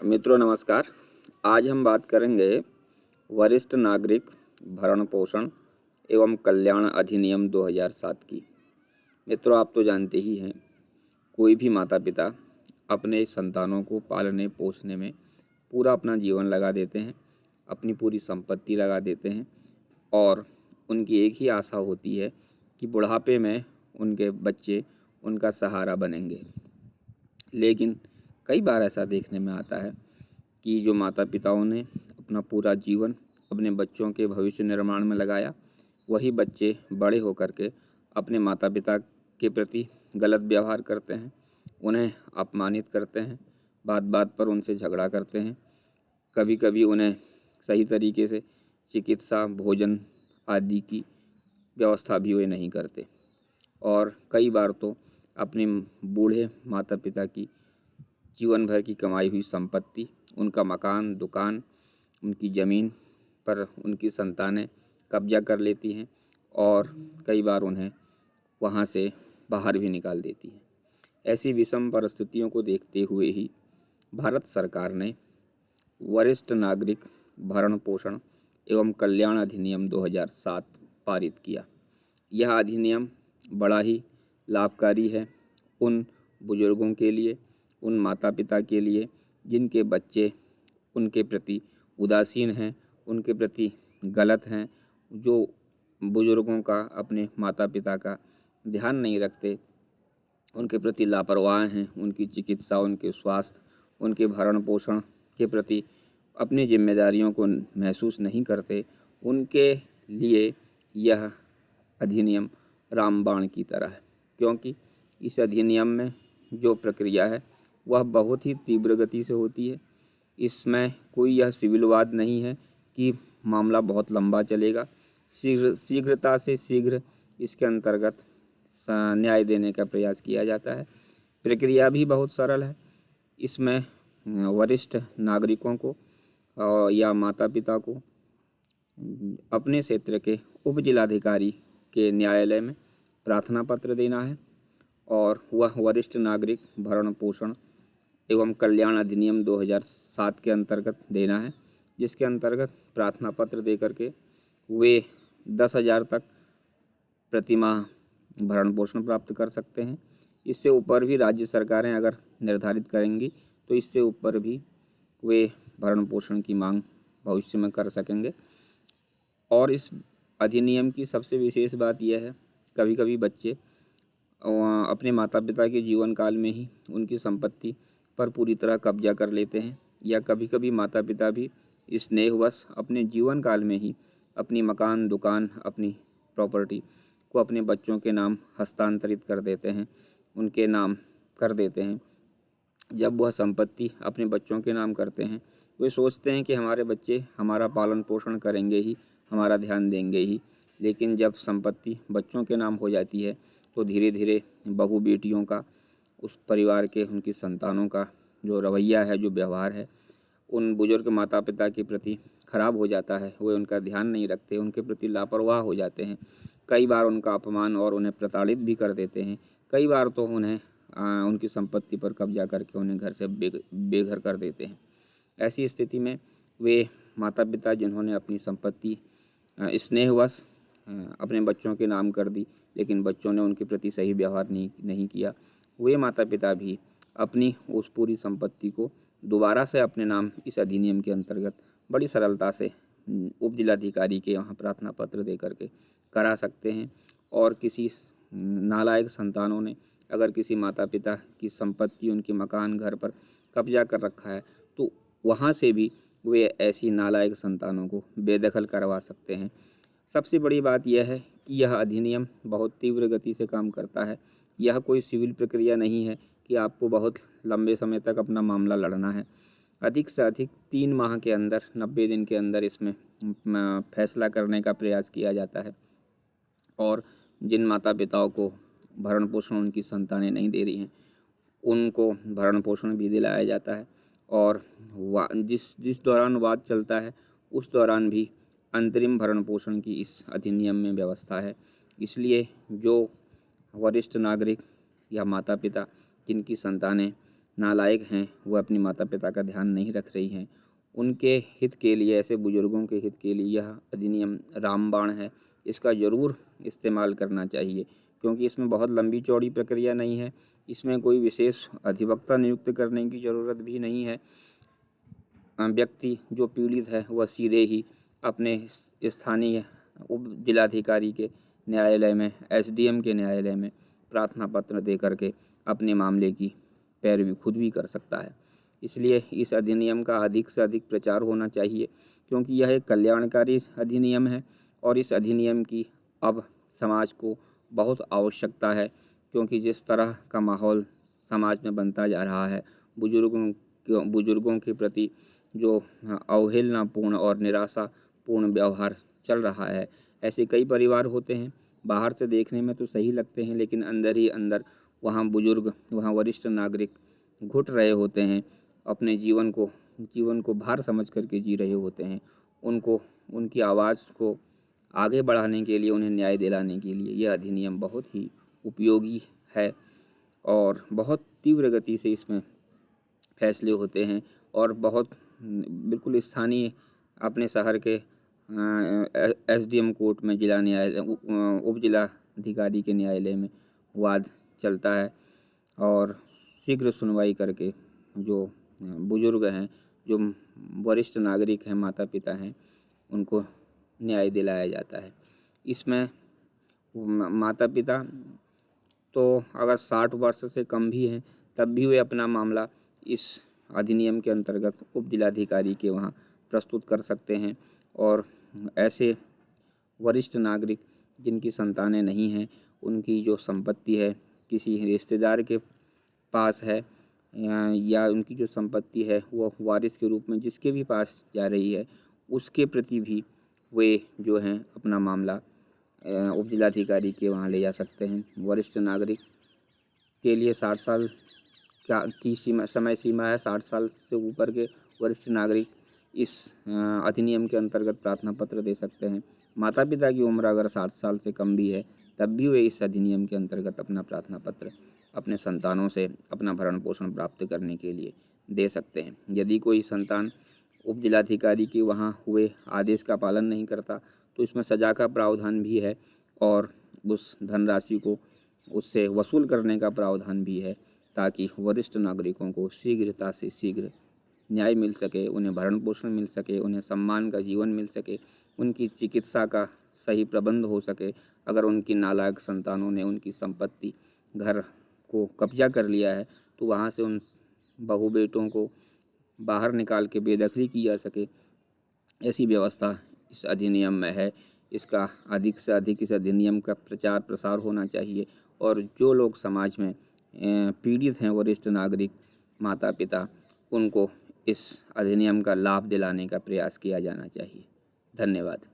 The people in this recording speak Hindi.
मित्रों नमस्कार। आज हम बात करेंगे वरिष्ठ नागरिक भरण पोषण एवं कल्याण अधिनियम 2007 की। मित्रों, आप तो जानते ही हैं, कोई भी माता पिता अपने संतानों को पालने पोसने में पूरा अपना जीवन लगा देते हैं, अपनी पूरी संपत्ति लगा देते हैं और उनकी एक ही आशा होती है कि बुढ़ापे में उनके बच्चे उनका सहारा बनेंगे। लेकिन कई बार ऐसा देखने में आता है कि जो माता पिताओं ने अपना पूरा जीवन अपने बच्चों के भविष्य निर्माण में लगाया, वही बच्चे बड़े होकर के अपने माता पिता के प्रति गलत व्यवहार करते हैं, उन्हें अपमानित करते हैं, बात बात पर उनसे झगड़ा करते हैं। कभी कभी उन्हें सही तरीके से चिकित्सा, भोजन आदि की व्यवस्था भी वे नहीं करते और कई बार तो अपने बूढ़े माता पिता की जीवन भर की कमाई हुई संपत्ति, उनका मकान, दुकान, उनकी ज़मीन पर उनकी संतानें कब्जा कर लेती हैं और कई बार उन्हें वहाँ से बाहर भी निकाल देती हैं। ऐसी विषम परिस्थितियों को देखते हुए ही भारत सरकार ने वरिष्ठ नागरिक भरण पोषण एवं कल्याण अधिनियम 2007 पारित किया। यह अधिनियम बड़ा ही लाभकारी है उन बुजुर्गों के लिए, उन माता पिता के लिए जिनके बच्चे उनके प्रति उदासीन हैं, उनके प्रति गलत हैं, जो बुजुर्गों का, अपने माता पिता का ध्यान नहीं रखते, उनके प्रति लापरवाह हैं, उनकी चिकित्सा, उनके स्वास्थ्य, उनके भरण पोषण के प्रति अपनी जिम्मेदारियों को महसूस नहीं करते, उनके लिए यह अधिनियम रामबाण की तरह है। क्योंकि इस अधिनियम में जो प्रक्रिया है वह बहुत ही तीव्र गति से होती है। इसमें कोई यह सिविलवाद नहीं है कि मामला बहुत लंबा चलेगा। शीघ्रता से शीघ्र इसके अंतर्गत न्याय देने का प्रयास किया जाता है। प्रक्रिया भी बहुत सरल है। इसमें वरिष्ठ नागरिकों को या माता पिता को अपने क्षेत्र के उप जिलाधिकारी के न्यायालय में प्रार्थना पत्र देना है और वह वरिष्ठ नागरिक भरण पोषण एवं कल्याण अधिनियम 2007 के अंतर्गत देना है, जिसके अंतर्गत प्रार्थना पत्र दे करके वे 10,000 तक प्रतिमाह भरण पोषण प्राप्त कर सकते हैं। इससे ऊपर भी राज्य सरकारें अगर निर्धारित करेंगी तो इससे ऊपर भी वे भरण पोषण की मांग भविष्य में कर सकेंगे। और इस अधिनियम की सबसे विशेष बात यह है, कभी कभी बच्चे अपने माता पिता के जीवन काल में ही उनकी संपत्ति पर पूरी तरह कब्जा कर लेते हैं, या कभी कभी माता पिता भी स्नेहवश अपने जीवन काल में ही अपनी मकान, दुकान, अपनी प्रॉपर्टी को अपने बच्चों के नाम हस्तांतरित कर देते हैं, उनके नाम कर देते हैं। जब वह संपत्ति अपने बच्चों के नाम करते हैं, वे सोचते हैं कि हमारे बच्चे हमारा पालन पोषण करेंगे ही, हमारा ध्यान देंगे ही। लेकिन जब संपत्ति बच्चों के नाम हो जाती है तो धीरे धीरे बहू बेटियों का, उस परिवार के, उनकी संतानों का जो रवैया है, जो व्यवहार है, उन बुजुर्ग माता पिता के प्रति खराब हो जाता है। वे उनका ध्यान नहीं रखते, उनके प्रति लापरवाह हो जाते हैं। कई बार उनका अपमान और उन्हें प्रताड़ित भी कर देते हैं। कई बार तो उन्हें उनकी संपत्ति पर कब्जा करके उन्हें घर से बेघर कर देते हैं। ऐसी स्थिति में वे माता पिता जिन्होंने अपनी संपत्ति स्नेहवश अपने बच्चों के नाम कर दी, लेकिन बच्चों ने उनके प्रति सही व्यवहार नहीं किया, वे माता पिता भी अपनी उस पूरी संपत्ति को दोबारा से अपने नाम इस अधिनियम के अंतर्गत बड़ी सरलता से उप जिलाधिकारी के वहाँ प्रार्थना पत्र दे करके करा सकते हैं। और किसी नालायक संतानों ने अगर किसी माता पिता की संपत्ति, उनके मकान, घर पर कब्जा कर रखा है तो वहाँ से भी वे ऐसी नालायक संतानों को बेदखल करवा सकते हैं। सबसे बड़ी बात यह है कि यह अधिनियम बहुत तीव्र गति से काम करता है। यह कोई सिविल प्रक्रिया नहीं है कि आपको बहुत लंबे समय तक अपना मामला लड़ना है। अधिक से अधिक 3 माह के अंदर, 90 दिन के अंदर इसमें फैसला करने का प्रयास किया जाता है। और जिन माता पिताओं को भरण पोषण उनकी संतानें नहीं दे रही हैं, उनको भरण पोषण भी दिलाया जाता है। और जिस दौरान वाद चलता है उस दौरान भी अंतरिम भरण पोषण की इस अधिनियम में व्यवस्था है। इसलिए जो वरिष्ठ नागरिक या माता पिता जिनकी संतानें नालायक हैं, वह अपने माता पिता का ध्यान नहीं रख रही हैं, उनके हित के लिए, ऐसे बुजुर्गों के हित के लिए यह अधिनियम रामबाण है। इसका ज़रूर इस्तेमाल करना चाहिए, क्योंकि इसमें बहुत लंबी चौड़ी प्रक्रिया नहीं है। इसमें कोई विशेष अधिवक्ता नियुक्त करने की ज़रूरत भी नहीं है। व्यक्ति जो पीड़ित है वह सीधे ही अपने स्थानीय उप जिलाधिकारी के न्यायालय में, एसडीएम के न्यायालय में प्रार्थना पत्र दे करके अपने मामले की पैरवी खुद भी कर सकता है। इसलिए इस अधिनियम का अधिक से अधिक प्रचार होना चाहिए, क्योंकि यह एक कल्याणकारी अधिनियम है और इस अधिनियम की अब समाज को बहुत आवश्यकता है, क्योंकि जिस तरह का माहौल समाज में बनता जा रहा है, बुजुर्गों के प्रति जो अवहेलनापूर्ण और निराशापूर्ण व्यवहार चल रहा है। ऐसे कई परिवार होते हैं, बाहर से देखने में तो सही लगते हैं, लेकिन अंदर ही अंदर वहाँ बुजुर्ग, वहाँ वरिष्ठ नागरिक घुट रहे होते हैं, अपने जीवन को भार समझ करके जी रहे होते हैं। उनको, उनकी आवाज़ को आगे बढ़ाने के लिए, उन्हें न्याय दिलाने के लिए यह अधिनियम बहुत ही उपयोगी है और बहुत तीव्र गति से इसमें फैसले होते हैं और बहुत बिल्कुल स्थानीय अपने शहर के एसडीएम कोर्ट में, जिला न्यायालय, उप जिलाधिकारी के न्यायालय में वाद चलता है और शीघ्र सुनवाई करके जो बुजुर्ग हैं, जो वरिष्ठ नागरिक हैं, माता पिता हैं, उनको न्याय दिलाया जाता है। इसमें माता पिता तो अगर 60 वर्ष से कम भी हैं तब भी वे अपना मामला इस अधिनियम के अंतर्गत उप जिलाधिकारी के वहाँ प्रस्तुत कर सकते हैं और ऐसे वरिष्ठ नागरिक जिनकी संतानें नहीं हैं, उनकी जो संपत्ति है किसी रिश्तेदार के पास है या उनकी जो संपत्ति है वो वारिस के रूप में जिसके भी पास जा रही है, उसके प्रति भी वे जो हैं अपना मामला उप जिलाधिकारी के वहाँ ले जा सकते हैं। वरिष्ठ नागरिक के लिए 60 साल की समय सीमा है। 60 साल से ऊपर के वरिष्ठ नागरिक इस अधिनियम के अंतर्गत प्रार्थना पत्र दे सकते हैं। माता पिता की उम्र अगर 60 साल से कम भी है तब भी वे इस अधिनियम के अंतर्गत अपना प्रार्थना पत्र अपने संतानों से अपना भरण पोषण प्राप्त करने के लिए दे सकते हैं। यदि कोई संतान उप जिलाधिकारी के वहाँ हुए आदेश का पालन नहीं करता तो इसमें सजा का प्रावधान भी है और उस धनराशि को उससे वसूल करने का प्रावधान भी है, ताकि वरिष्ठ नागरिकों को शीघ्रता से शीघ्र न्याय मिल सके, उन्हें भरण पोषण मिल सके, उन्हें सम्मान का जीवन मिल सके, उनकी चिकित्सा का सही प्रबंध हो सके। अगर उनकी नालायक संतानों ने उनकी संपत्ति, घर को कब्जा कर लिया है तो वहाँ से उन बहू बेटों को बाहर निकाल के बेदखली की जा सके, ऐसी व्यवस्था इस अधिनियम में है। इसका अधिक से अधिक इस अधिनियम का प्रचार प्रसार होना चाहिए और जो लोग समाज में पीड़ित हैं, वरिष्ठ नागरिक, माता पिता, उनको इस अधिनियम का लाभ दिलाने का प्रयास किया जाना चाहिए। धन्यवाद।